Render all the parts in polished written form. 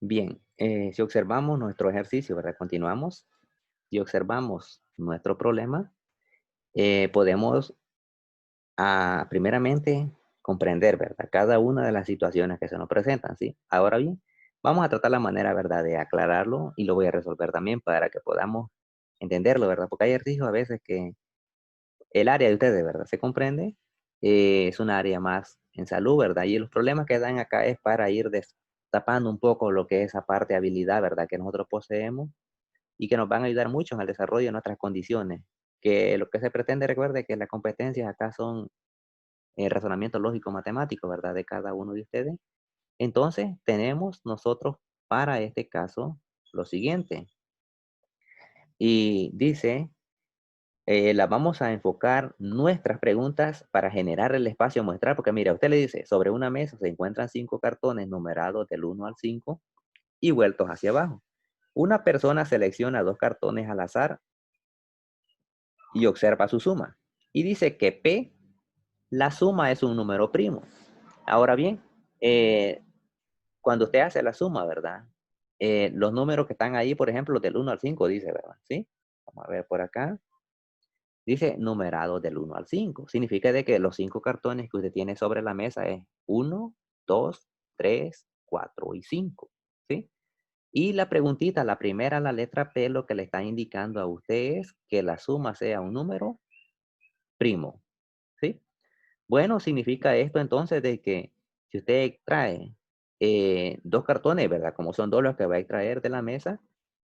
Bien, si observamos nuestro ejercicio, ¿verdad? Continuamos. Si observamos nuestro problema, podemos, primeramente, comprender, ¿verdad? Cada una de las situaciones que se nos presentan, ¿sí? Ahora bien, vamos a tratar la manera, ¿verdad? De aclararlo y lo voy a resolver también para que podamos entenderlo, ¿verdad? Porque hay ejercicios a veces que el área de ustedes, ¿verdad? Se comprende, es un área más en salud, ¿verdad? Y los problemas que dan acá es para ir destapando un poco lo que es esa parte de habilidad, ¿verdad? Que nosotros poseemos y que nos van a ayudar mucho en el desarrollo de nuestras condiciones. Que lo que se pretende, recuerde que las competencias acá son razonamiento lógico matemático, ¿verdad? De cada uno de ustedes. Entonces, tenemos nosotros para este caso lo siguiente. Y dice, la vamos a enfocar nuestras preguntas para generar el espacio muestral, porque mira, usted le dice, sobre una mesa se encuentran 5 cartones numerados del 1 al 5 y vueltos hacia abajo. Una persona selecciona 2 cartones al azar y observa su suma. Y dice que P, la suma es un número primo. Ahora bien, eh, cuando usted hace la suma, ¿verdad? Los números que están ahí, por ejemplo, del 1 al 5 dice, ¿verdad? ¿Sí? Vamos a ver por acá. Dice numerado del 1 al 5. Significa de que los 5 cartones que usted tiene sobre la mesa es uno, 2, 3, 4 y 5. ¿Sí? Y la preguntita, la primera, la letra P, lo que le está indicando a usted es que la suma sea un número primo. ¿Sí? Bueno, significa esto entonces de que si usted trae 2 cartones, ¿verdad? Como son 2 los que va a extraer de la mesa,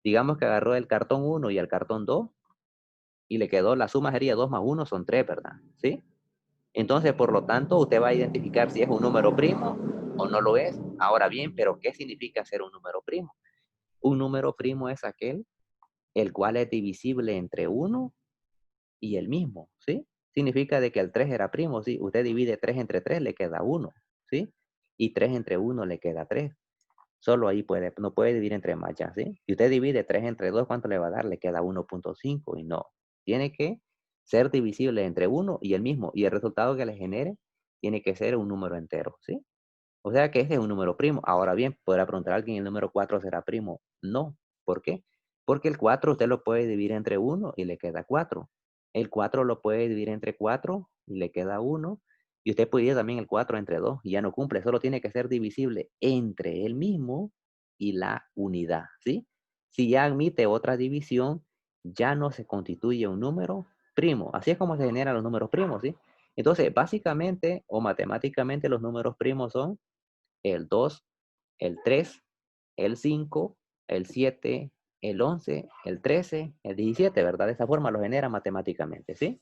digamos que agarró el cartón uno y el cartón 2 y le quedó, la suma sería 2 más uno son 3, ¿verdad? ¿Sí? Entonces, por lo tanto, usted va a identificar si es un número primo o no lo es. Ahora bien, pero ¿qué significa ser un número primo? Un número primo es aquel el cual es divisible entre uno y el mismo, ¿sí? Significa de que el 3 era primo, ¿sí? Usted divide 3 entre 3 le queda uno, ¿sí? Y 3 entre uno le queda 3. Solo ahí puede, no puede dividir entre más ya, ¿sí? Si usted divide 3 entre 2, ¿cuánto le va a dar? Le queda 1.5 y no. Tiene que ser divisible entre uno y el mismo. Y el resultado que le genere tiene que ser un número entero, ¿sí? O sea que este es un número primo. Ahora bien, podrá preguntar a alguien, ¿el número 4 será primo? No. ¿Por qué? Porque el 4 usted lo puede dividir entre uno y le queda 4. El 4 lo puede dividir entre 4 y le queda uno. Y usted puede dividir también el 4 entre 2 y ya no cumple. Solo tiene que ser divisible entre el mismo y la unidad, ¿sí? Si ya admite otra división, ya no se constituye un número primo. Así es como se generan los números primos, ¿sí? Entonces, básicamente o matemáticamente los números primos son el 2, el 3, el 5, el 7, el 11, el 13, el 17, ¿verdad? De esa forma lo genera matemáticamente, ¿sí?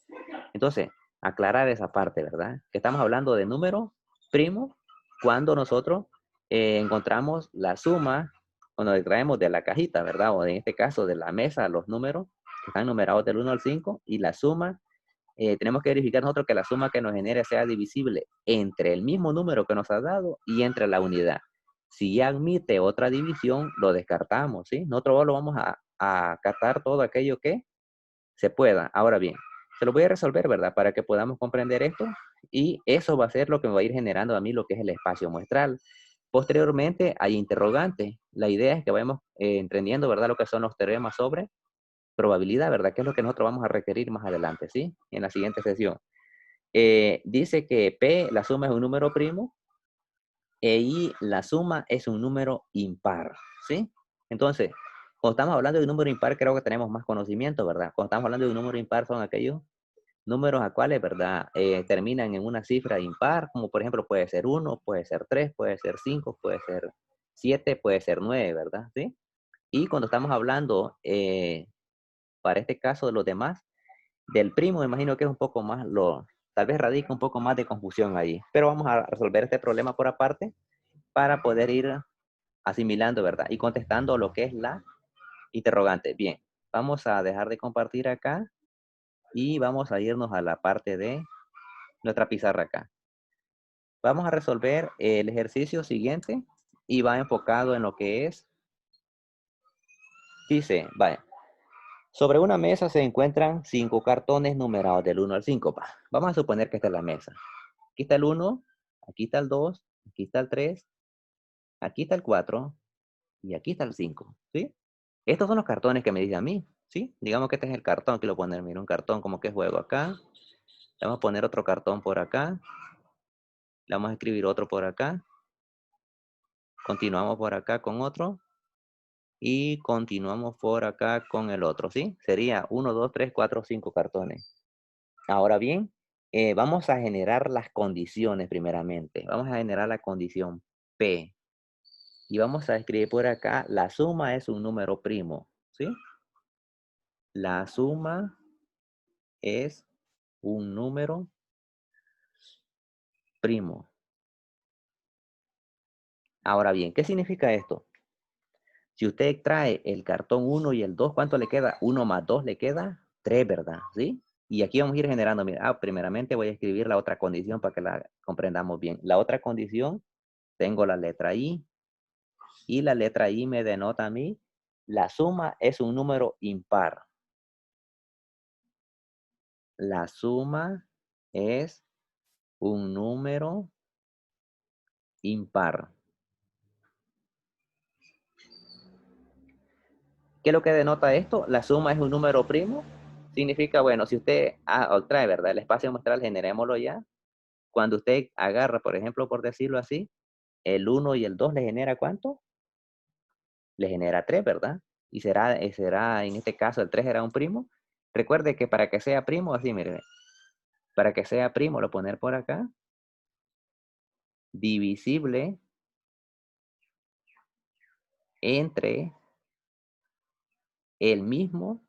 Entonces, aclarar esa parte, ¿verdad? Que estamos hablando de número primo cuando nosotros encontramos la suma, cuando extraemos de la cajita, ¿verdad? O en este caso de la mesa los números que están numerados del 1 al 5 y la suma tenemos que verificar nosotros que la suma que nos genere sea divisible entre el mismo número que nos ha dado y entre la unidad. Si ya admite otra división, lo descartamos, ¿sí? Nosotros lo vamos a catar todo aquello que se pueda. Ahora bien, se lo voy a resolver, ¿verdad? Para que podamos comprender esto y eso va a ser lo que me va a ir generando a mí lo que es el espacio muestral. Posteriormente hay interrogantes. La idea es que vayamos entendiendo, ¿verdad? Lo que son los teoremas sobre probabilidad, ¿verdad? Que es lo que nosotros vamos a requerir más adelante, ¿sí? En la siguiente sesión. Dice que P, la suma es un número primo, y la suma es un número impar, ¿sí? Entonces, cuando estamos hablando de un número impar, creo que tenemos más conocimiento, ¿verdad? Cuando estamos hablando de un número impar, son aquellos números a cuales, ¿verdad? Terminan en una cifra impar, como por ejemplo puede ser uno, puede ser 3, puede ser 5, puede ser 7, puede ser 9, ¿verdad? ¿Sí? Y cuando estamos hablando, para este caso de los demás, del primo, me imagino que es un poco más, tal vez radica un poco más de confusión allí. Pero vamos a resolver este problema por aparte para poder ir asimilando, ¿verdad? Y contestando lo que es la interrogante. Bien, vamos a dejar de compartir acá y vamos a irnos a la parte de nuestra pizarra acá. Vamos a resolver el ejercicio siguiente y va enfocado en lo que es, dice, vaya, sobre una mesa se encuentran 5 cartones numerados del 1 al 5. Vamos a suponer que esta es la mesa. Aquí está el 1, aquí está el 2, aquí está el 3, aquí está el 4 Y aquí está el 5, ¿sí? Estos son los cartones que me dice a mí, ¿sí? Digamos que este es el cartón que lo poner, mira, un cartón como que juego acá. Le vamos a poner otro cartón por acá. Le vamos a escribir otro por acá. Continuamos por acá con otro. Y continuamos por acá con el otro, ¿sí? Sería 1, 2, 3, 4, 5 cartones. Ahora bien, vamos a generar las condiciones primeramente. Vamos a generar la condición P. Y vamos a escribir por acá, la suma es un número primo, ¿sí? La suma es un número primo. Ahora bien, ¿qué significa esto? Si usted trae el cartón 1 y el 2, ¿cuánto le queda? 1 más 2 le queda 3, ¿verdad? ¿Sí? Y aquí vamos a ir generando, mira, primeramente voy a escribir la otra condición para que la comprendamos bien. La otra condición, tengo la letra I, y la letra I me denota a mí, la suma es un número impar. La suma es un número impar. ¿Qué es lo que denota esto? La suma es un número primo. Significa, bueno, si usted trae, ¿verdad? El espacio muestral, generémoslo ya. Cuando usted agarra, por ejemplo, por decirlo así, el 1 y el 2 le genera ¿cuánto? Le genera 3, ¿verdad? Y será, en este caso, el 3 era un primo. Recuerde que para que sea primo, así, mire, para que sea primo, lo poner por acá, divisible entre el mismo,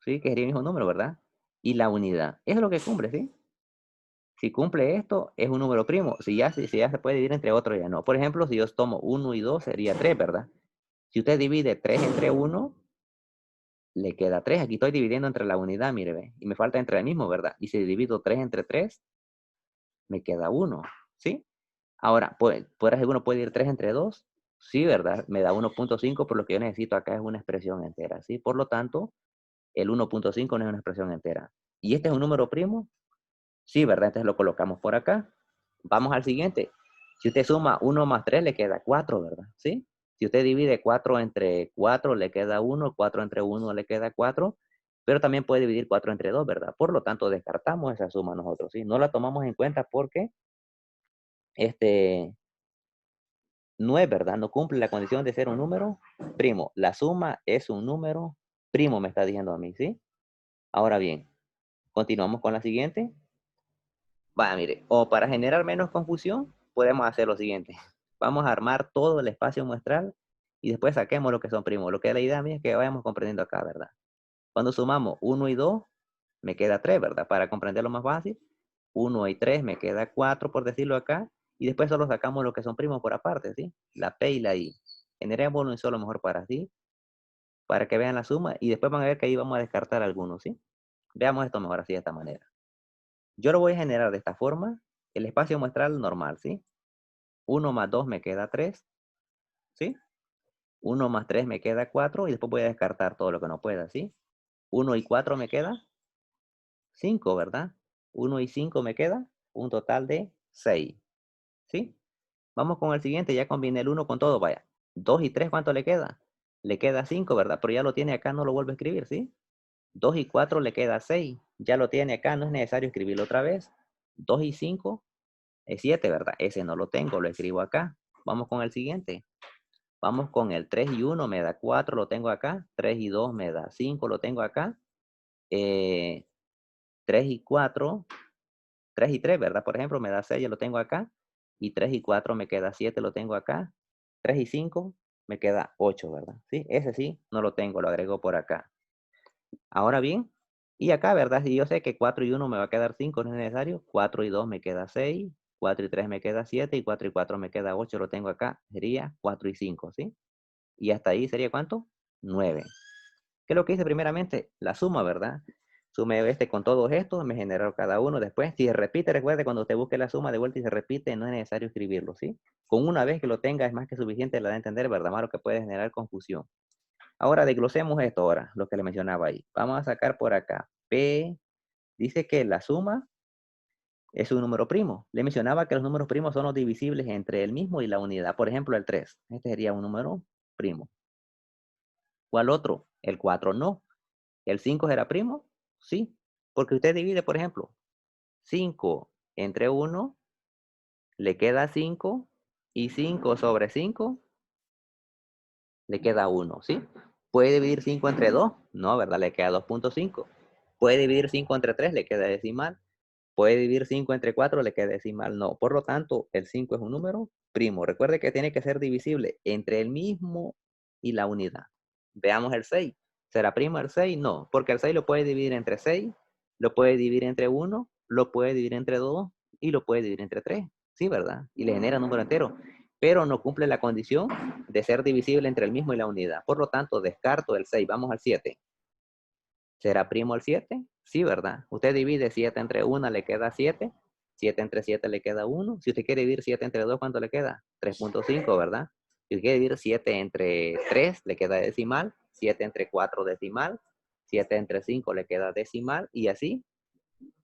¿sí? Que sería el mismo número, ¿verdad? Y la unidad. Eso es lo que cumple, ¿sí? Si cumple esto, es un número primo. Si ya se puede dividir entre otros, ya no. Por ejemplo, si yo tomo 1 y 2, sería 3, ¿verdad? Si usted divide 3 entre 1, le queda 3. Aquí estoy dividiendo entre la unidad, mire, ve. Y me falta entre el mismo, ¿verdad? Y si divido 3 entre 3, me queda 1, ¿sí? Ahora, uno puede ir 3 entre 2, sí, ¿verdad? Me da 1.5, por lo que yo necesito acá es una expresión entera, ¿sí? Por lo tanto, el 1.5 no es una expresión entera. ¿Y este es un número primo? Sí, ¿verdad? Entonces lo colocamos por acá. Vamos al siguiente. Si usted suma 1 más 3, le queda 4, ¿verdad? ¿Sí? Si usted divide 4 entre 4, le queda 1, 4 entre 1 le queda 4, pero también puede dividir 4 entre 2, ¿verdad? Por lo tanto, descartamos esa suma nosotros, ¿sí? No la tomamos en cuenta porque este, no es verdad, no cumple la condición de ser un número primo. La suma es un número primo, me está diciendo a mí, ¿sí? Ahora bien, continuamos con la siguiente. Va, mire, o para generar menos confusión, podemos hacer lo siguiente. Vamos a armar todo el espacio muestral y después saquemos lo que son primos. Lo que es la idea mía es que vayamos comprendiendo acá, ¿verdad? Cuando sumamos 1 y 2, me queda 3, ¿verdad? Para comprenderlo más fácil, 1 y 3 me queda 4, por decirlo acá, y después solo sacamos lo que son primos por aparte, ¿sí? La P y la I. Generémoslo un solo mejor para sí, para que vean la suma, y después van a ver que ahí vamos a descartar algunos, ¿sí? Veamos esto mejor así de esta manera. Yo lo voy a generar de esta forma, el espacio muestral normal, ¿sí? 1 más 2 me queda 3, ¿sí? 1 más 3 me queda 4 y después voy a descartar todo lo que no pueda, ¿sí? 1 y 4 me queda 5, ¿verdad? 1 y 5 me queda un total de 6, ¿sí? Vamos con el siguiente, ya combiné el 1 con todo, vaya. 2 y 3, ¿cuánto le queda? Le queda 5, ¿verdad? Pero ya lo tiene acá, no lo vuelvo a escribir, ¿sí? 2 y 4 le queda 6, ya lo tiene acá, no es necesario escribirlo otra vez. 2 y 5 es 7, ¿verdad? Ese no lo tengo, lo escribo acá. Vamos con el siguiente. Vamos con el 3 y 1 me da 4, lo tengo acá. 3 y 2 me da 5, lo tengo acá. 3 y 4, 3 y 3, ¿verdad? Por ejemplo, me da 6, yo lo tengo acá. Y 3 y 4 me queda 7, lo tengo acá. 3 y 5 me queda 8, ¿verdad? Sí, ese sí, no lo tengo, lo agrego por acá. Ahora bien, y acá, ¿verdad? Si yo sé que 4 y 1 me va a quedar 5, no es necesario. 4 y 2 me queda 6. 4 y 3 me queda 7. Y 4 y 4 me queda 8, lo tengo acá. Sería 4 y 5, ¿sí? Y hasta ahí sería ¿cuánto? 9. ¿Qué es lo que hice primeramente? La suma, ¿verdad? Sumé este con todos estos, me generó cada uno. Después, si se repite, recuerde, cuando usted busque la suma de vuelta y se repite, no es necesario escribirlo, ¿sí? Con una vez que lo tenga es más que suficiente, la de entender, ¿verdad? Malo que puede generar confusión. Ahora desglosemos esto ahora, lo que le mencionaba ahí. Vamos a sacar por acá. P dice que la suma es un número primo. Le mencionaba que los números primos son los divisibles entre el mismo y la unidad. Por ejemplo, el 3. Este sería un número primo. ¿Cuál otro? El 4 no. ¿El 5 será primo? Sí, porque usted divide, por ejemplo, 5 entre uno le queda 5 y 5 sobre 5 le queda uno, ¿sí? ¿Puede dividir 5 entre 2? No, ¿verdad? Le queda 2,5. ¿Puede dividir 5 entre 3? Le queda decimal. ¿Puede dividir 5 entre 4? Le queda decimal. No. Por lo tanto, el 5 es un número primo. Recuerde que tiene que ser divisible entre el mismo y la unidad. Veamos el 6. ¿Será primo el 6? No, porque el 6 lo puede dividir entre 6, lo puede dividir entre 1, lo puede dividir entre 2 y lo puede dividir entre 3. Sí, ¿verdad? Y le genera número entero. Pero no cumple la condición de ser divisible entre el mismo y la unidad. Por lo tanto, descarto el 6. Vamos al 7. ¿Será primo el 7? Sí, ¿verdad? Usted divide 7 entre 1, le queda 7. 7 entre 7 le queda 1. Si usted quiere dividir 7 entre 2, ¿cuánto le queda? 3,5, ¿verdad? Si usted quiere dividir 7 entre 3, le queda decimal. 7 entre 4, decimal. 7 entre 5 le queda decimal. Y así,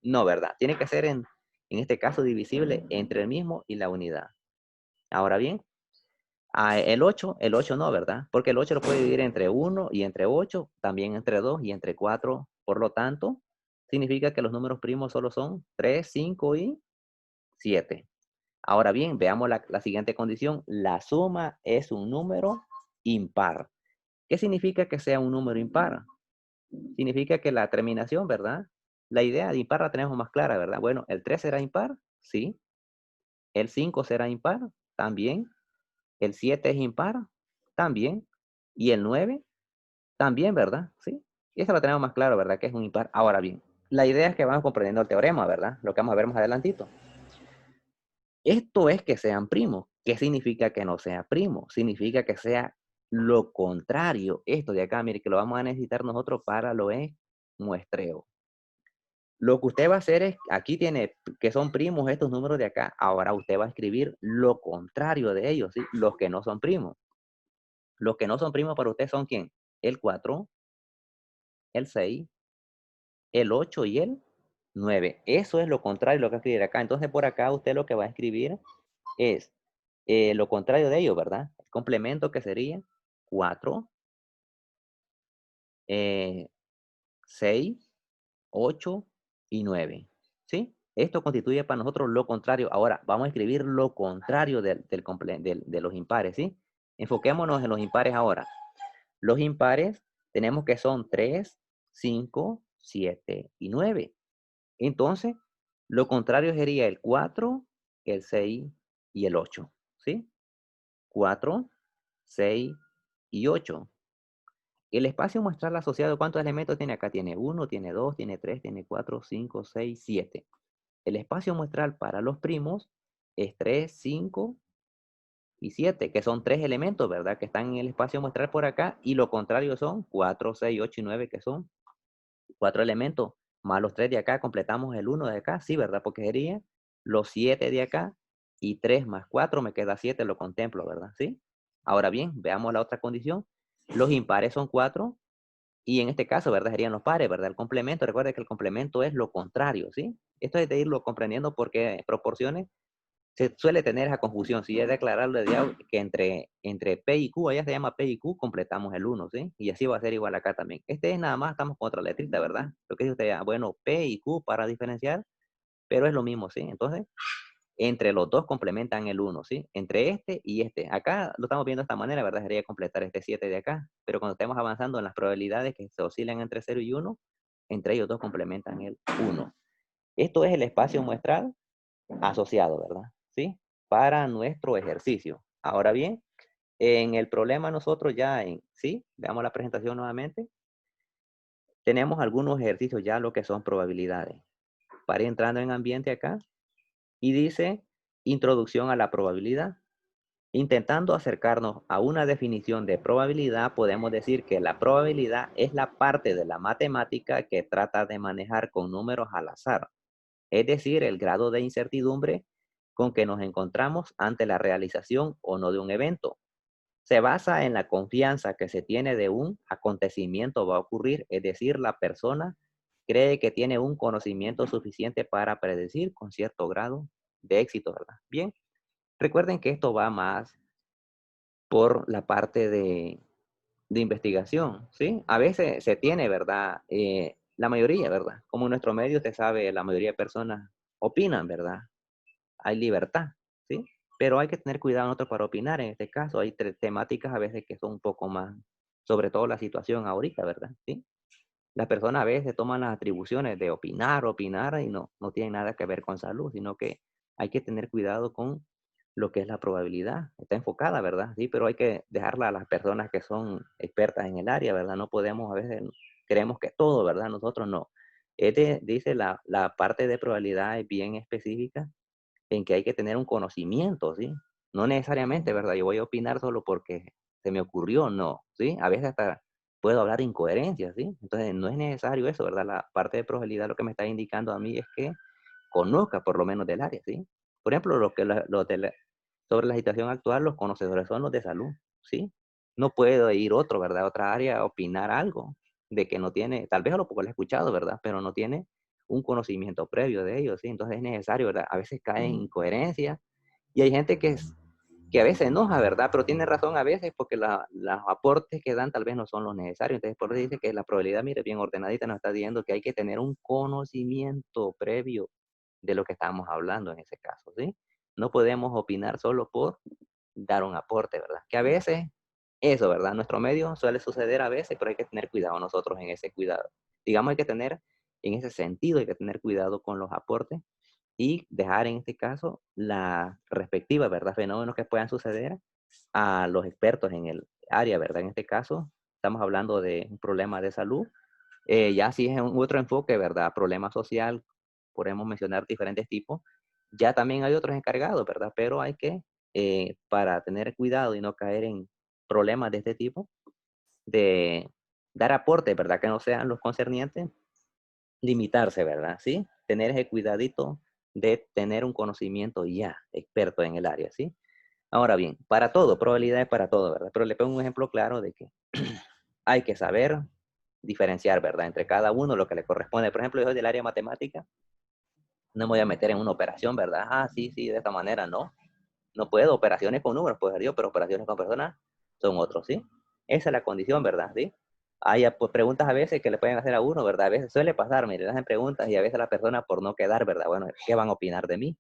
no, ¿verdad? Tiene que ser en este caso divisible entre el mismo y la unidad. Ahora bien, el 8 no, ¿verdad? Porque el 8 lo puede dividir entre 1 y entre 8, también entre 2 y entre 4. Por lo tanto, significa que los números primos solo son 3, 5 y 7. Ahora bien, veamos la siguiente condición. La suma es un número impar. ¿Qué significa que sea un número impar? Significa que la terminación, ¿verdad? La idea de impar la tenemos más clara, ¿verdad? Bueno, ¿el 3 será impar? Sí. ¿El 5 será impar? También. ¿El 7 es impar? También. ¿Y el 9? También, ¿verdad? Sí. Y eso lo tenemos más claro, ¿verdad? Que es un impar. Ahora bien, la idea es que vamos comprendiendo el teorema, ¿verdad? Lo que vamos a ver más adelantito. Esto es que sean primos. ¿Qué significa que no sea primo? Significa que sea lo contrario. Esto de acá, mire, que lo vamos a necesitar nosotros para lo es muestreo. Lo que usted va a hacer es, aquí tiene que son primos estos números de acá. Ahora usted va a escribir lo contrario de ellos, ¿sí? Los que no son primos. Los que no son primos para usted son ¿quién? El 4, el 6, el 8 y el 9. Eso es lo contrario de lo que va a escribir acá. Entonces por acá usted lo que va a escribir es lo contrario de ello, ¿verdad? El complemento que sería 4, 6, 8 y 9. ¿Sí? Esto constituye para nosotros lo contrario. Ahora vamos a escribir lo contrario de los impares, ¿sí? Enfoquémonos en los impares ahora. Los impares tenemos que son 3, 5, 7 y 9. Entonces, lo contrario sería el 4, el 6 y el 8. ¿Sí? 4, 6 y 8. El espacio muestral asociado, ¿cuántos elementos tiene acá? Tiene 1, tiene 2, tiene 3, tiene 4, 5, 6, 7. El espacio muestral para los primos es 3, 5 y 7, que son 3 elementos, ¿verdad? Que están en el espacio muestral por acá, y lo contrario son 4, 6, 8 y 9, que son 4 elementos, más los 3 de acá, completamos el 1 de acá, sí, ¿verdad? Porque sería los 7 de acá, y 3 más 4 me queda 7, lo contemplo, ¿verdad? ¿Sí? Ahora bien, veamos la otra condición. Los impares son 4, y en este caso, ¿verdad? Serían los pares, ¿verdad? El complemento, recuerde que el complemento es lo contrario, ¿sí? Esto es de irlo comprendiendo porque proporciones se suele tener esa confusión. Si es declararlo de diablo, que entre P y Q, allá se llama P y Q, completamos el 1, ¿sí? Y así va a ser igual acá también. Este es nada más, estamos con otra letrita, ¿verdad? Lo que dice usted, bueno, P y Q para diferenciar, pero es lo mismo, ¿sí? Entonces, entre los dos complementan el 1, ¿sí? Entre este y este. Acá lo estamos viendo de esta manera, ¿verdad? Sería completar este 7 de acá. Pero cuando estemos avanzando en las probabilidades que se oscilan entre 0 y 1, entre ellos dos complementan el 1. Esto es el espacio muestral asociado, ¿verdad? ¿Sí? Para nuestro ejercicio. Ahora bien, en el problema nosotros ya ¿sí? Veamos la presentación nuevamente. Tenemos algunos ejercicios ya lo que son probabilidades. Para ir entrando en ambiente acá, y dice introducción a la probabilidad. Intentando acercarnos a una definición de probabilidad, podemos decir que la probabilidad es la parte de la matemática que trata de manejar con números al azar, es decir, el grado de incertidumbre con que nos encontramos ante la realización o no de un evento. Se basa en la confianza que se tiene de un acontecimiento va a ocurrir, es decir, la persona cree que tiene un conocimiento suficiente para predecir con cierto grado de éxito, ¿verdad? Bien, recuerden que esto va más por la parte de investigación, ¿sí? A veces se tiene, ¿verdad? La mayoría, ¿verdad? Como en nuestro medio, usted sabe, la mayoría de personas opinan, ¿verdad? Hay libertad, ¿sí? Pero hay que tener cuidado nosotros para opinar en este caso. Hay temáticas a veces que son un poco más, sobre todo la situación ahorita, ¿verdad? ¿Sí? Las personas a veces toman las atribuciones de opinar y no tienen nada que ver con salud, sino que hay que tener cuidado con lo que es la probabilidad. Está enfocada, ¿verdad? Sí, pero hay que dejarla a las personas que son expertas en el área, ¿verdad? No podemos, a veces creemos que todo, ¿verdad? Nosotros no. Este dice la parte de probabilidad es bien específica en que hay que tener un conocimiento, ¿sí? No necesariamente, ¿verdad? Yo voy a opinar solo porque se me ocurrió, no, ¿sí? A veces hasta puedo hablar de incoherencias, ¿sí? Entonces no es necesario eso, ¿verdad? La parte de probabilidad lo que me está indicando a mí es que conozca por lo menos del área, ¿sí? Por ejemplo, sobre la situación actual, los conocedores son los de salud, ¿sí? No puedo ir otro, ¿verdad? A otra área a opinar algo de que no tiene, tal vez a lo poco lo he escuchado, ¿verdad? Pero no tiene un conocimiento previo de ellos, ¿sí? Entonces es necesario, ¿verdad? A veces cae en incoherencia y hay gente que a veces enoja, ¿verdad? Pero tiene razón a veces porque los aportes que dan tal vez no son los necesarios. Entonces por eso dice que la probabilidad, mire, bien ordenadita nos está diciendo que hay que tener un conocimiento previo de lo que estamos hablando en ese caso, ¿sí? No podemos opinar solo por dar un aporte, ¿verdad? Que a veces, eso, ¿verdad? En nuestro medio suele suceder a veces, pero hay que tener cuidado nosotros en ese cuidado. Digamos, hay que tener, en ese sentido, hay que tener cuidado con los aportes y dejar en este caso la respectiva, ¿verdad? Fenómenos que puedan suceder a los expertos en el área, ¿verdad? En este caso, estamos hablando de un problema de salud. Ya si es un otro enfoque, ¿verdad? Problema social, podemos mencionar diferentes tipos. Ya también hay otros encargados, ¿verdad? Pero hay que, para tener cuidado y no caer en problemas de este tipo, de dar aportes, ¿verdad? Que no sean los concernientes, limitarse, ¿verdad? ¿Sí? Tener ese cuidadito de tener un conocimiento ya experto en el área, ¿sí? Ahora bien, para todo, probabilidades para todo, ¿verdad? Pero le pongo un ejemplo claro de que hay que saber diferenciar, ¿verdad? Entre cada uno lo que le corresponde. Por ejemplo, yo soy del área matemática, no me voy a meter en una operación, ¿verdad? Ah, sí, sí, de esta manera, no. No puedo, operaciones con números, pues yo, pero operaciones con personas son otros, ¿sí? Esa es la condición, ¿verdad? ¿Sí? Hay pues, preguntas a veces que le pueden hacer a uno, ¿verdad? A veces suele pasar, le hacen preguntas y a veces la persona por no quedar, ¿verdad? Bueno, ¿qué van a opinar de mí?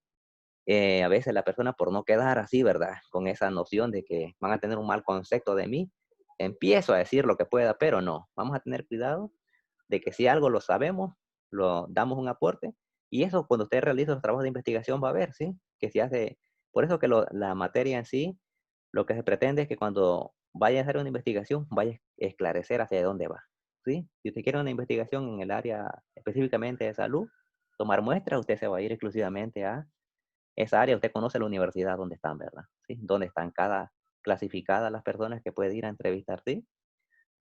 A veces la persona por no quedar así, ¿verdad? Con esa noción de que van a tener un mal concepto de mí, empiezo a decir lo que pueda, pero no. Vamos a tener cuidado de que si algo lo sabemos, lo damos un aporte, y eso cuando usted realiza los trabajos de investigación va a ver, ¿sí? Que se hace, por eso que la materia en sí, lo que se pretende es que cuando vaya a hacer una investigación, vaya a esclarecer hacia dónde va, ¿sí? Si usted quiere una investigación en el área específicamente de salud, tomar muestras, usted se va a ir exclusivamente a esa área, usted conoce la universidad donde están, ¿verdad? ¿Sí? Dónde están cada clasificadas las personas que puede ir a entrevistar, ¿sí?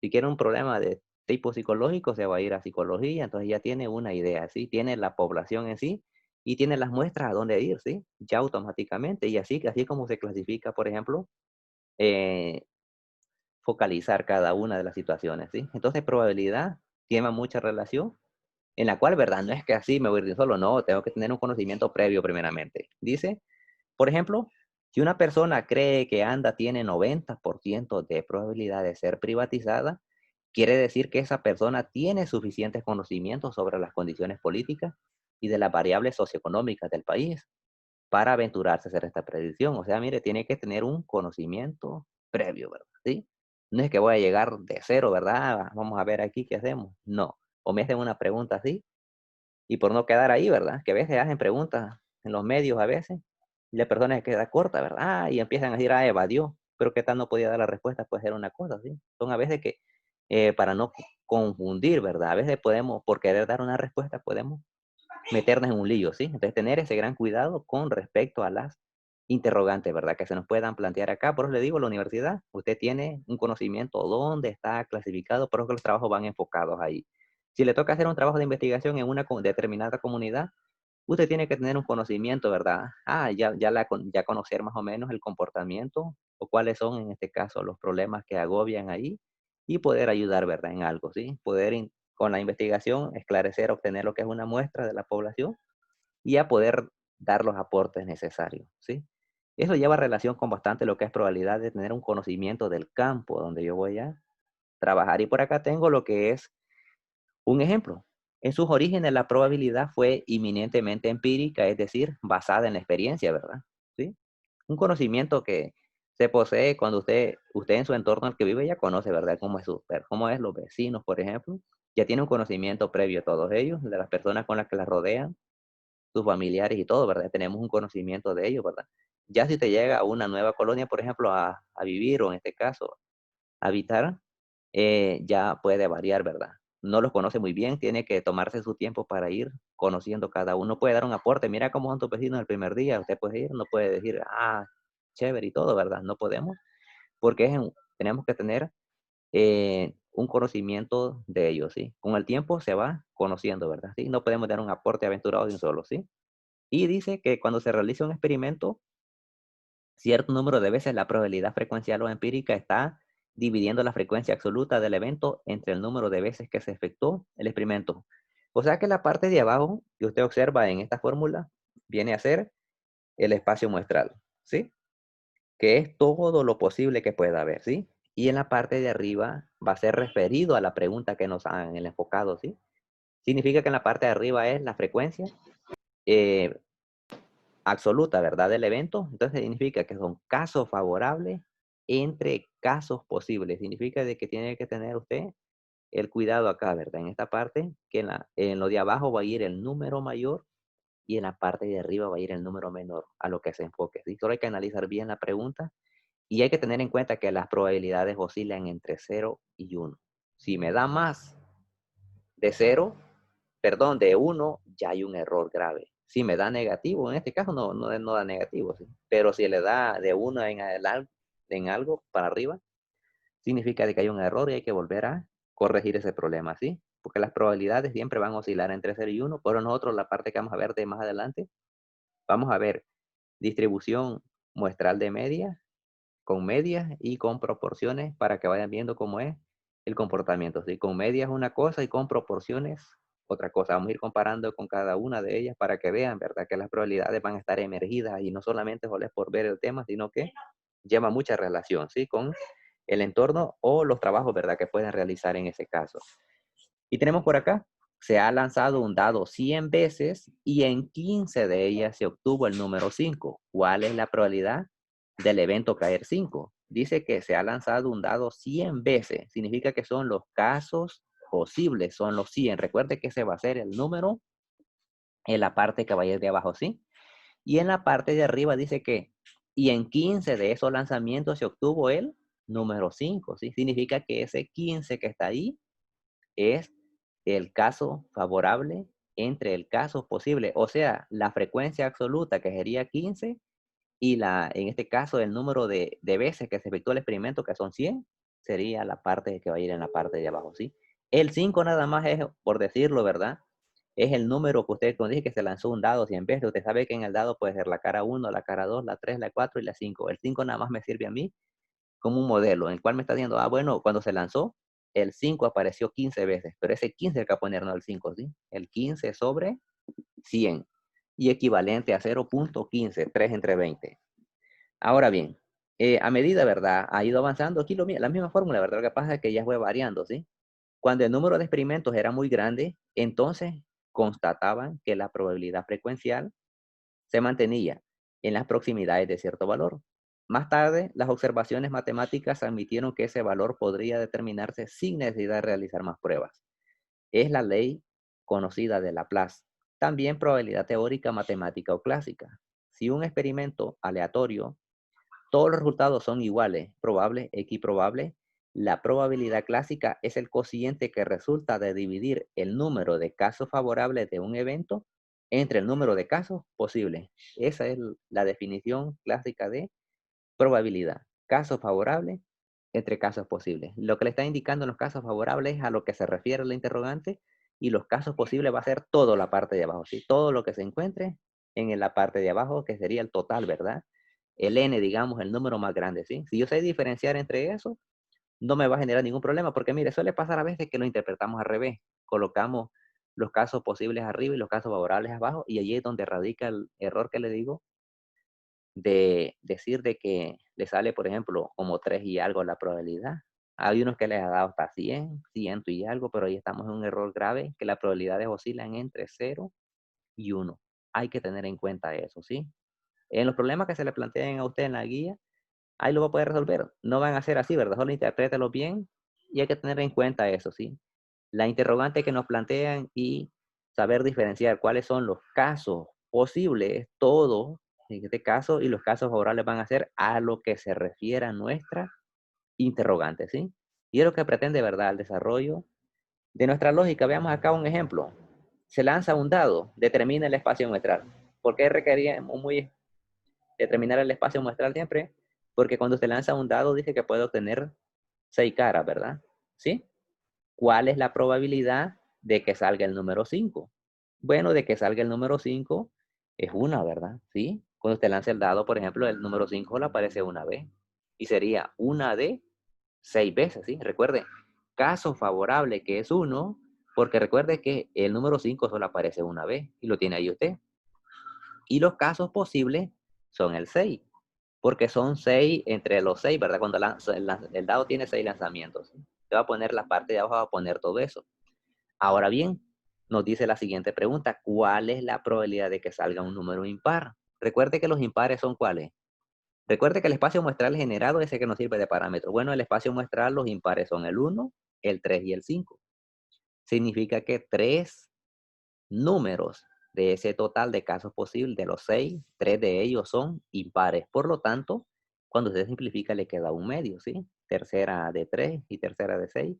Si quiere un problema de tipo psicológico, se va a ir a psicología, entonces ya tiene una idea, ¿sí? Tiene la población en sí y tiene las muestras a dónde ir, ¿sí? Ya automáticamente. Y así como se clasifica, por ejemplo, eh, focalizar cada una de las situaciones, ¿sí? Entonces, probabilidad tiene mucha relación, en la cual, ¿verdad? No es que así me voy a ir solo, no, tengo que tener un conocimiento previo primeramente. Dice, por ejemplo, si una persona cree que ANDA tiene 90% de probabilidad de ser privatizada, quiere decir que esa persona tiene suficientes conocimientos sobre las condiciones políticas y de las variables socioeconómicas del país para aventurarse a hacer esta predicción. O sea, mire, tiene que tener un conocimiento previo, ¿verdad? ¿Sí? No es que voy a llegar de cero, ¿verdad? Vamos a ver aquí qué hacemos. No. O me hacen una pregunta así y por no quedar ahí, ¿verdad? Que a veces hacen preguntas en los medios a veces y la persona se queda corta, ¿verdad? Y empiezan a decir, ah, evadió, pero qué tal no podía dar la respuesta, puede ser una cosa, ¿sí? Son a veces que, para no confundir, ¿verdad? A veces podemos, por querer dar una respuesta, podemos meternos en un lío, ¿sí? Entonces, tener ese gran cuidado con respecto a las interrogantes, ¿verdad? Que se nos puedan plantear acá. Por eso le digo, la universidad, usted tiene un conocimiento dónde está clasificado, por eso que los trabajos van enfocados ahí. Si le toca hacer un trabajo de investigación en una determinada comunidad, usted tiene que tener un conocimiento, ¿verdad? Ya conocer más o menos el comportamiento o cuáles son, en este caso, los problemas que agobian ahí y poder ayudar, ¿verdad? En algo, ¿sí? Poder con la investigación esclarecer, obtener lo que es una muestra de la población y a poder dar los aportes necesarios, ¿sí? Eso lleva relación con bastante lo que es probabilidad de tener un conocimiento del campo donde yo voy a trabajar. Y por acá tengo lo que es un ejemplo. En sus orígenes, la probabilidad fue inminentemente empírica, es decir, basada en la experiencia, ¿verdad? ¿Sí? Un conocimiento que se posee cuando usted en su entorno al que vive ya conoce, ¿verdad? Cómo es los vecinos, por ejemplo. Ya tiene un conocimiento previo a todos ellos, de las personas con las que las rodean, sus familiares y todo, ¿verdad? Tenemos un conocimiento de ellos, ¿verdad? Ya si te llega a una nueva colonia, por ejemplo, a vivir o en este caso habitar, ya puede variar, ¿verdad? No los conoce muy bien, tiene que tomarse su tiempo para ir conociendo cada uno. Puede dar un aporte, mira cómo son tus vecinos el primer día, usted puede ir, no puede decir, chévere y todo, ¿verdad? No podemos, porque tenemos que tener un conocimiento de ellos, ¿sí? Con el tiempo se va conociendo, ¿verdad? ¿Sí? No podemos dar un aporte aventurado de un solo, ¿sí? Y dice que cuando se realiza un experimento, cierto número de veces la probabilidad frecuencial o empírica está dividiendo la frecuencia absoluta del evento entre el número de veces que se efectuó el experimento. O sea que la parte de abajo que usted observa en esta fórmula viene a ser el espacio muestral, ¿sí? Que es todo lo posible que pueda haber, ¿sí? Y en la parte de arriba va a ser referido a la pregunta que nos hagan, el enfocado, ¿sí? Significa que en la parte de arriba es la frecuencia, eh, absoluta, ¿verdad? Del evento, entonces significa que son casos favorables entre casos posibles. Significa de que tiene que tener usted el cuidado acá, ¿verdad? En esta parte, que en lo de abajo va a ir el número mayor y en la parte de arriba va a ir el número menor a lo que se enfoque. ¿Sí? Solo hay que analizar bien la pregunta y hay que tener en cuenta que las probabilidades oscilan entre 0 y 1. Si me da más de 0, perdón, de 1, ya hay un error grave. Si me da negativo, en este caso no da negativo, ¿sí? Pero si le da de 1 en algo para arriba, significa de que hay un error y hay que volver a corregir ese problema, ¿sí? Porque las probabilidades siempre van a oscilar entre 0 y 1, pero nosotros la parte que vamos a ver de más adelante, vamos a ver distribución muestral de media, con medias y con proporciones para que vayan viendo cómo es el comportamiento. ¿Sí? Con medias una cosa y con proporciones otra cosa. Vamos a ir comparando con cada una de ellas para que vean, ¿verdad? Que las probabilidades van a estar emergidas y no solamente solo es por ver el tema, sino que lleva mucha relación, ¿sí? Con el entorno o los trabajos, ¿verdad? Que pueden realizar en ese caso. Y tenemos por acá, se ha lanzado un dado 100 veces y en 15 de ellas se obtuvo el número 5. ¿Cuál es la probabilidad del evento caer 5? Dice que se ha lanzado un dado 100 veces. Significa que son los casos posibles, son los 100. Recuerde que ese va a ser el número en la parte que va a ir de abajo, ¿sí? Y en la parte de arriba dice que, y en 15 de esos lanzamientos se obtuvo el número 5, ¿sí? Significa que ese 15 que está ahí es el caso favorable entre el caso posible, o sea, la frecuencia absoluta que sería 15 y en este caso el número de veces que se efectuó el experimento, que son 100, sería la parte que va a ir en la parte de abajo, ¿sí? El 5 nada más es, por decirlo, ¿verdad? Es el número que usted, cuando dije que se lanzó un dado 100 veces, usted sabe que en el dado puede ser la cara 1, la cara 2, la 3, la 4 y la 5. El 5 nada más me sirve a mí como un modelo en el cual me está diciendo, bueno, cuando se lanzó, el 5 apareció 15 veces, pero ese 15 hay que poner, no el 5, ¿sí? El 15 sobre 100 y equivalente a 0.15, 3 entre 20. Ahora bien, a medida, ¿verdad? Ha ido avanzando aquí la misma fórmula, ¿verdad? Lo que pasa es que ya fue variando, ¿sí? Cuando el número de experimentos era muy grande, entonces constataban que la probabilidad frecuencial se mantenía en las proximidades de cierto valor. Más tarde, las observaciones matemáticas admitieron que ese valor podría determinarse sin necesidad de realizar más pruebas. Es la ley conocida de Laplace. También probabilidad teórica, matemática o clásica. Si un experimento aleatorio, todos los resultados son iguales, probables, equiprobables, la probabilidad clásica es el cociente que resulta de dividir el número de casos favorables de un evento entre el número de casos posibles. Esa es la definición clásica de probabilidad. Casos favorables entre casos posibles. Lo que le está indicando en los casos favorables es a lo que se refiere la interrogante y los casos posibles va a ser toda la parte de abajo, ¿sí? Todo lo que se encuentre en la parte de abajo, que sería el total, ¿verdad? El n, digamos, el número más grande, ¿sí? Si yo sé diferenciar entre eso, no me va a generar ningún problema, porque mire, suele pasar a veces que lo interpretamos al revés. Colocamos los casos posibles arriba y los casos favorables abajo, y allí es donde radica el error que le digo de decir de que le sale, por ejemplo, como 3 y algo la probabilidad. Hay unos que les ha dado hasta 100, 100 y algo, pero ahí estamos en un error grave, que las probabilidades oscilan entre 0 y 1. Hay que tener en cuenta eso, ¿sí? En los problemas que se le planteen a usted en la guía, ahí lo va a poder resolver. No van a ser así, ¿verdad? Solo interprételo bien y hay que tener en cuenta eso, ¿sí? La interrogante que nos plantean y saber diferenciar cuáles son los casos posibles, todo en este caso, y los casos favorables van a ser a lo que se refiere a nuestra interrogante, ¿sí? Y es lo que pretende, ¿verdad? El desarrollo de nuestra lógica. Veamos acá un ejemplo. Se lanza un dado, determina el espacio muestral. ¿Por qué requeríamos muy determinar el espacio muestral siempre? Porque cuando se lanza un dado dice que puede obtener 6 caras, ¿verdad? ¿Sí? ¿Cuál es la probabilidad de que salga el número 5? Bueno, de que salga el número 5 es una, ¿verdad? ¿Sí? Cuando usted lanza el dado, por ejemplo, el número 5 le aparece una vez. Y sería una de 6 veces, ¿sí? Recuerde, caso favorable que es uno, porque recuerde que el número 5 solo aparece una vez y lo tiene ahí usted. Y los casos posibles son el 6, porque son 6 entre los 6, ¿verdad? Cuando el dado tiene 6 lanzamientos. ¿Sí? Te va a poner la parte de abajo, va a poner todo eso. Ahora bien, nos dice la siguiente pregunta, ¿cuál es la probabilidad de que salga un número impar? Recuerde que los impares son ¿cuáles? Recuerde que el espacio muestral generado es el que nos sirve de parámetro. Bueno, el espacio muestral, los impares son el 1, el 3 y el 5. Significa que 3 números de ese total de casos posibles, de los 6, 3 de ellos son impares. Por lo tanto, cuando usted simplifica, le queda un medio, ¿sí? Tercera de 3 y tercera de 6.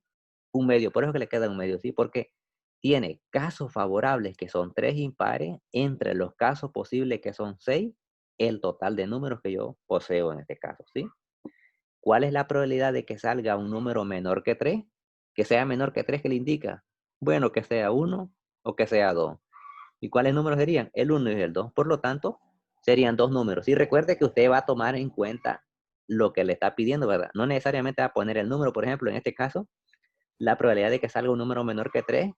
Un medio, por eso que le queda un medio, ¿sí? Porque tiene casos favorables que son 3 impares entre los casos posibles que son 6, el total de números que yo poseo en este caso, ¿sí? ¿Cuál es la probabilidad de que salga un número menor que 3? Que sea menor que 3, ¿qué le indica? Bueno, que sea 1 o que sea 2. ¿Y cuáles números serían? El 1 y el 2. Por lo tanto, serían dos números. Y recuerde que usted va a tomar en cuenta lo que le está pidiendo, ¿verdad? No necesariamente va a poner el número. Por ejemplo, en este caso, la probabilidad de que salga un número menor que 3,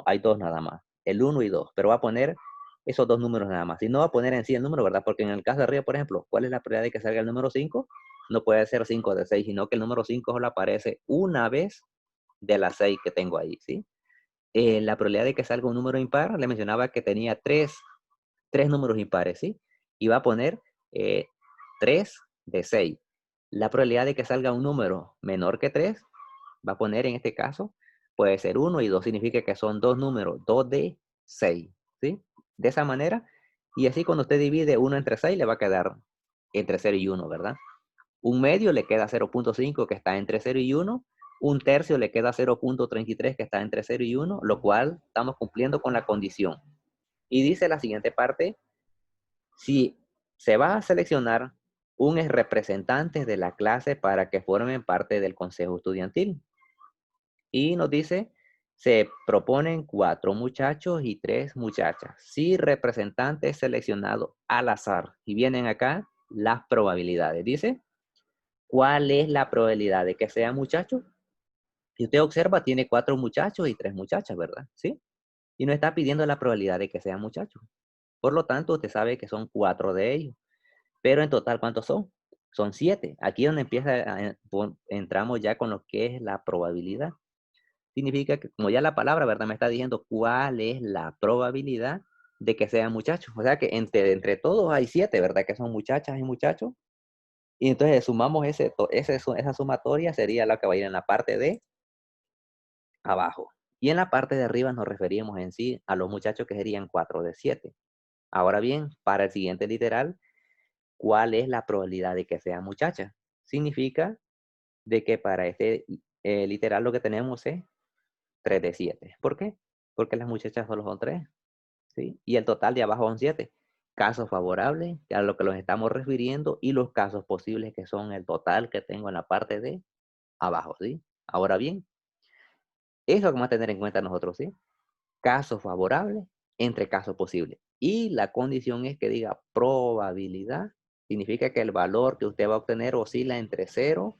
hay dos nada más. El 1 y 2. Pero va a poner esos dos números nada más. Y no va a poner en sí el número, ¿verdad? Porque en el caso de arriba, por ejemplo, ¿cuál es la probabilidad de que salga el número 5? No puede ser 5 de 6, sino que el número 5 solo aparece una vez de las 6 que tengo ahí, ¿sí? La probabilidad de que salga un número impar, le mencionaba que tenía tres números impares, ¿sí? Y va a poner 3 de 6. La probabilidad de que salga un número menor que 3, va a poner en este caso, puede ser 1 y 2, significa que son dos números, 2 de 6, ¿sí? De esa manera, y así cuando usted divide 1 entre 6, le va a quedar entre 0 y 1, ¿verdad? Un medio le queda 0.5 que está entre 0 y 1. Un tercio le queda 0.33 que está entre 0 y 1, lo cual estamos cumpliendo con la condición. Y dice la siguiente parte, si se va a seleccionar un representante de la clase para que formen parte del consejo estudiantil. Y nos dice, se proponen 4 muchachos y 3 muchachas. Si representante seleccionado al azar. Y vienen acá las probabilidades. Dice, ¿cuál es la probabilidad de que sea muchacho? Si usted observa, tiene 4 muchachos y 3 muchachas, ¿verdad? ¿Sí? Y nos está pidiendo la probabilidad de que sea muchacho. Por lo tanto, usted sabe que son 4 de ellos. Pero en total, ¿cuántos son? Son 7. Aquí es donde entramos ya con lo que es la probabilidad. Significa que, como ya la palabra, ¿verdad? Me está diciendo cuál es la probabilidad de que sean muchachos. O sea que entre todos hay 7, ¿verdad? Que son muchachas y muchachos. Y entonces sumamos esa sumatoria, sería la que va a ir en la parte de abajo. Y en la parte de arriba nos referimos en sí a los muchachos que serían 4 de 7. Ahora bien, para el siguiente literal, ¿cuál es la probabilidad de que sea muchacha? Significa de que para este literal lo que tenemos es 3 de 7. ¿Por qué? Porque las muchachas solo son 3, ¿sí? Y el total de abajo son 7. Casos favorables, a lo que los estamos refiriendo, y los casos posibles, que son el total que tengo en la parte de abajo, ¿sí? Ahora bien, eso es lo que vamos a tener en cuenta nosotros, ¿sí? Casos favorables entre casos posibles. Y la condición es que diga probabilidad, significa que el valor que usted va a obtener oscila entre 0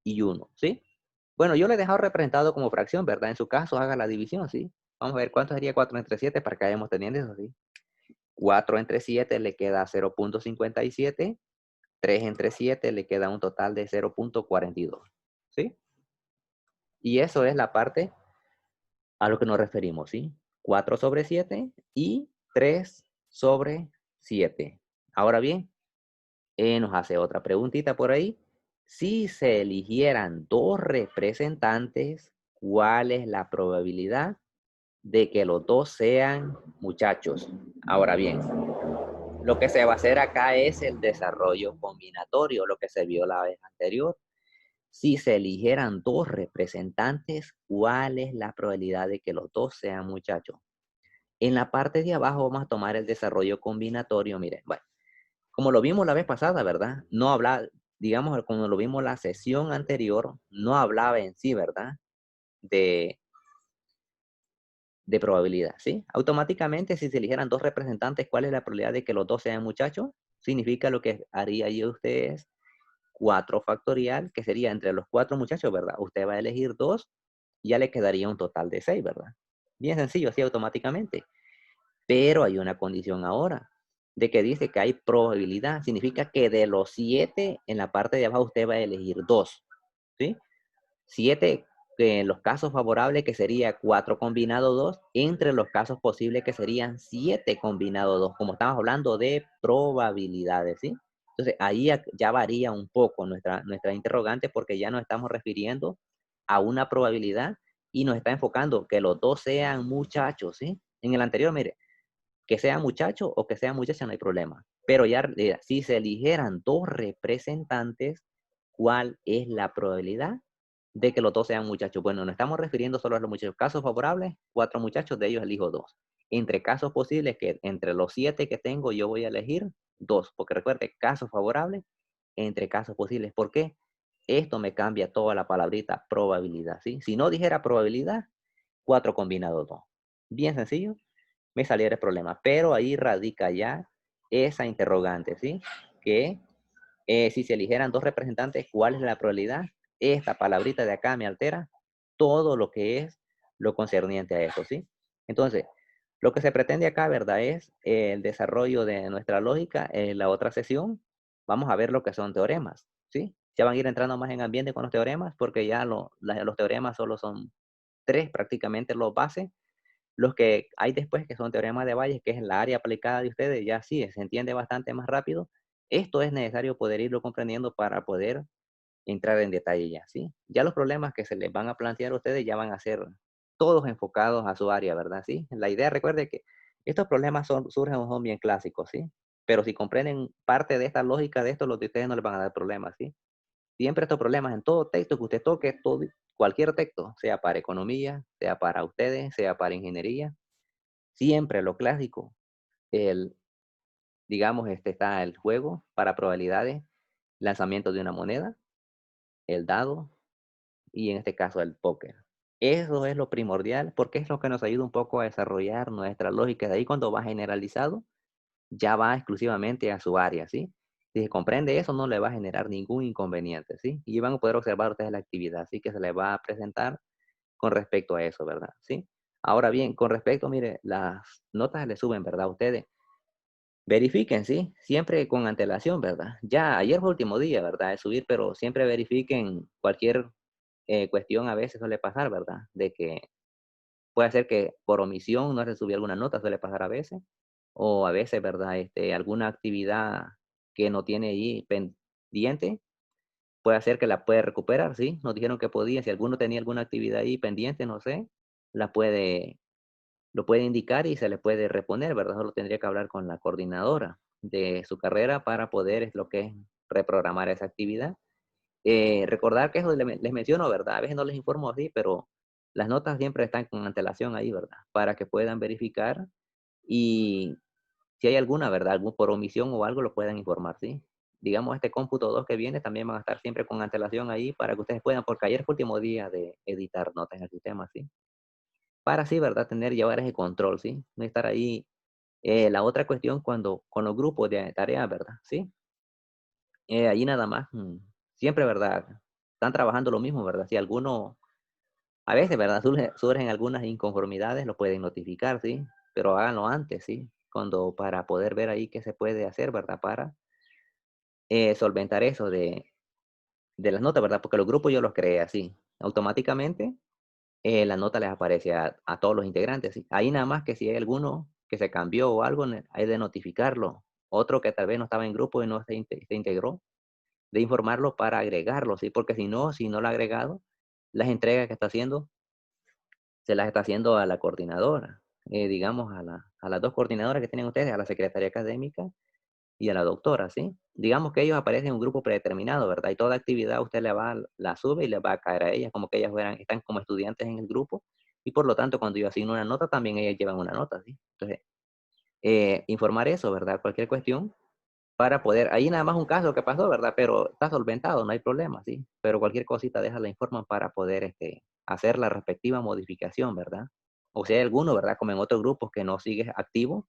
y 1, ¿sí? Bueno, yo le he dejado representado como fracción, ¿verdad? En su caso, haga la división, ¿sí? Vamos a ver cuánto sería 4 entre 7 para que vayamos teniendo eso, ¿sí? 4 entre 7 le queda 0.57. 3 entre 7 le queda un total de 0.42, ¿sí? Y eso es la parte a lo que nos referimos, ¿sí? 4/7 y 3/7. Ahora bien, nos hace otra preguntita por ahí. Si se eligieran dos representantes, ¿cuál es la probabilidad de que los dos sean muchachos? Ahora bien, lo que se va a hacer acá es el desarrollo combinatorio, lo que se vio la vez anterior. Si se eligieran dos representantes, ¿cuál es la probabilidad de que los dos sean muchachos? En la parte de abajo vamos a tomar el desarrollo combinatorio. Miren, bueno, como lo vimos la vez pasada, ¿verdad? No habla, digamos, como lo vimos la sesión anterior, no hablaba en sí, ¿verdad? De, de probabilidad, ¿sí? Automáticamente, si se eligieran dos representantes, ¿cuál es la probabilidad de que los dos sean muchachos? Significa lo que haría yo ustedes 4 factorial, que sería entre los 4 muchachos, ¿verdad? Usted va a elegir 2, ya le quedaría un total de 6, ¿verdad? Bien sencillo, así automáticamente. Pero hay una condición ahora, de que dice que hay probabilidad. Significa que de los 7, en la parte de abajo usted va a elegir 2, ¿sí? 7 en los casos favorables, que sería 4 combinado 2, entre los casos posibles, que serían 7 combinado 2, como estamos hablando de probabilidades, ¿sí? Entonces, ahí ya varía un poco nuestra interrogante, porque ya nos estamos refiriendo a una probabilidad y nos está enfocando que los dos sean muchachos, ¿sí? En el anterior, mire, que sea muchacho o que sea muchacha no hay problema. Pero ya, si se eligieran dos representantes, ¿cuál es la probabilidad de que los dos sean muchachos? Bueno, no estamos refiriendo solo a los muchachos. Casos favorables, 4 muchachos, de ellos elijo 2. Entre casos posibles, que entre los 7 que tengo, yo voy a elegir 2. Porque recuerde, casos favorables, entre casos posibles. ¿Por qué? Esto me cambia toda la palabrita probabilidad, ¿sí? Si no dijera probabilidad, 4 combinado 2. Bien sencillo, me saliera el problema. Pero ahí radica ya esa interrogante, ¿sí? Que si se eligieran dos representantes, ¿cuál es la probabilidad? Esta palabrita de acá me altera todo lo que es lo concerniente a eso, ¿sí? Entonces, lo que se pretende acá, ¿verdad? Es el desarrollo de nuestra lógica. En la otra sesión vamos a ver lo que son teoremas, ¿sí? Ya van a ir entrando más en ambiente con los teoremas, porque ya los teoremas solo son 3 prácticamente los bases. Los que hay después, que son teoremas de Bayes, que es la área aplicada de ustedes, ya sí, se entiende bastante más rápido. Esto es necesario poder irlo comprendiendo para poder entrar en detalle ya, ¿sí? Ya los problemas que se les van a plantear a ustedes ya van a ser todos enfocados a su área, ¿verdad? ¿Sí? La idea, recuerde que estos problemas surgen o son bien clásicos, ¿sí? Pero si comprenden parte de esta lógica de esto, los de ustedes no les van a dar problemas, ¿sí? Siempre estos problemas en todo texto que usted toque, todo, cualquier texto, sea para economía, sea para ustedes, sea para ingeniería, siempre lo clásico, el, digamos, está el juego para probabilidades, lanzamiento de una moneda, el dado y en este caso el póker. Eso es lo primordial porque es lo que nos ayuda un poco a desarrollar nuestra lógica. De ahí cuando va generalizado, ya va exclusivamente a su área, ¿sí? Si se comprende eso, no le va a generar ningún inconveniente, ¿sí? Y van a poder observar ustedes la actividad, ¿sí? Que se les va a presentar con respecto a eso, ¿verdad? ¿Sí? Ahora bien, con respecto, mire, las notas le suben, ¿verdad? Ustedes verifiquen, ¿sí? Siempre con antelación, ¿verdad? Ya ayer fue el último día, ¿verdad? De subir, pero siempre verifiquen cualquier cuestión, a veces suele pasar, ¿verdad? De que puede ser que por omisión no se subió alguna nota, suele pasar a veces, o a veces, ¿verdad? Alguna actividad que no tiene ahí pendiente, puede hacer que la puede recuperar, ¿sí? Nos dijeron que podía, si alguno tenía alguna actividad ahí pendiente, no sé, la puede lo puede indicar y se le puede reponer, ¿verdad? Solo tendría que hablar con la coordinadora de su carrera para poder, es lo que es reprogramar esa actividad. Recordar que eso les menciono, ¿verdad? A veces no les informo así, pero las notas siempre están con antelación ahí, ¿verdad? Para que puedan verificar y si hay alguna, ¿verdad? Algún por omisión o algo, lo puedan informar, ¿sí? Digamos, este cómputo 2 que viene también van a estar siempre con antelación ahí para que ustedes puedan, porque ayer fue el último día de editar notas en el sistema, ¿sí? Para así, ¿verdad? Llevar ese control, ¿sí? No estar ahí. La otra cuestión cuando con los grupos de tareas, ¿verdad? ¿Sí? Allí nada más, siempre, ¿verdad? Están trabajando lo mismo, ¿verdad? Si alguno, a veces, ¿verdad? Surgen algunas inconformidades, lo pueden notificar, ¿sí? Pero háganlo antes, ¿sí? Cuando, para poder ver ahí qué se puede hacer, ¿verdad? Para solventar eso de las notas, ¿verdad? Porque los grupos yo los creé así. Automáticamente la nota les aparece a todos los integrantes, ¿sí? Ahí nada más que si hay alguno que se cambió o algo, hay de notificarlo. Otro que tal vez no estaba en grupo y no se integró, de informarlo para agregarlo, ¿sí? Porque si no lo ha agregado, las entregas que está haciendo, se las está haciendo a la coordinadora, digamos, a las dos coordinadoras que tienen ustedes, a la secretaria académica y a la doctora, ¿sí? Digamos que ellos aparecen en un grupo predeterminado, ¿verdad? Y toda actividad usted la sube y le va a caer a ellas, como que ellas están como estudiantes en el grupo, y por lo tanto, cuando yo asigno una nota, también ellas llevan una nota, ¿sí? Entonces, informar eso, ¿verdad? Cualquier cuestión para poder, ahí nada más un caso que pasó, ¿verdad? Pero está solventado, no hay problema, ¿sí? Pero cualquier cosita déjala informan para poder hacer la respectiva modificación, ¿verdad? O si hay alguno, ¿verdad? Como en otros grupos que no sigue activo,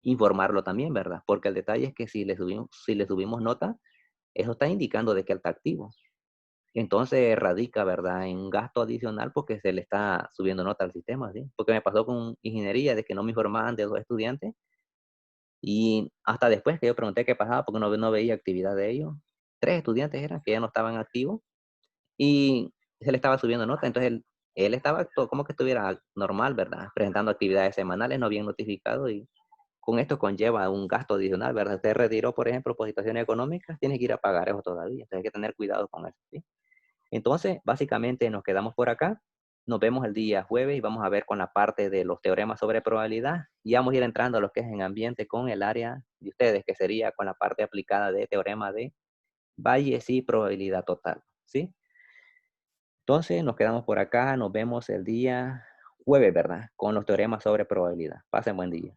informarlo también, ¿verdad? Porque el detalle es que si le subimos nota, eso está indicando de que él está activo. Entonces radica, ¿verdad? En un gasto adicional porque se le está subiendo nota al sistema, ¿sí? Porque me pasó con ingeniería de que no me informaban de 2 estudiantes y hasta después que yo pregunté qué pasaba, porque no veía actividad de ellos, 3 estudiantes eran que ya no estaban activos y se le estaba subiendo nota. Entonces él estaba como que estuviera normal, ¿verdad? Presentando actividades semanales, no bien notificado y con esto conlleva un gasto adicional, ¿verdad? Usted retiró, por ejemplo, por situaciones económicas, tiene que ir a pagar eso todavía. Entonces hay que tener cuidado con eso, ¿sí? Entonces, básicamente nos quedamos por acá. Nos vemos el día jueves y vamos a ver con la parte de los teoremas sobre probabilidad. Y vamos a ir entrando a lo que es en ambiente con el área de ustedes, que sería con la parte aplicada de teorema de Bayes y probabilidad total, ¿sí? Entonces, nos quedamos por acá. Nos vemos el día jueves, ¿verdad? Con los teoremas sobre probabilidad. Pasen buen día.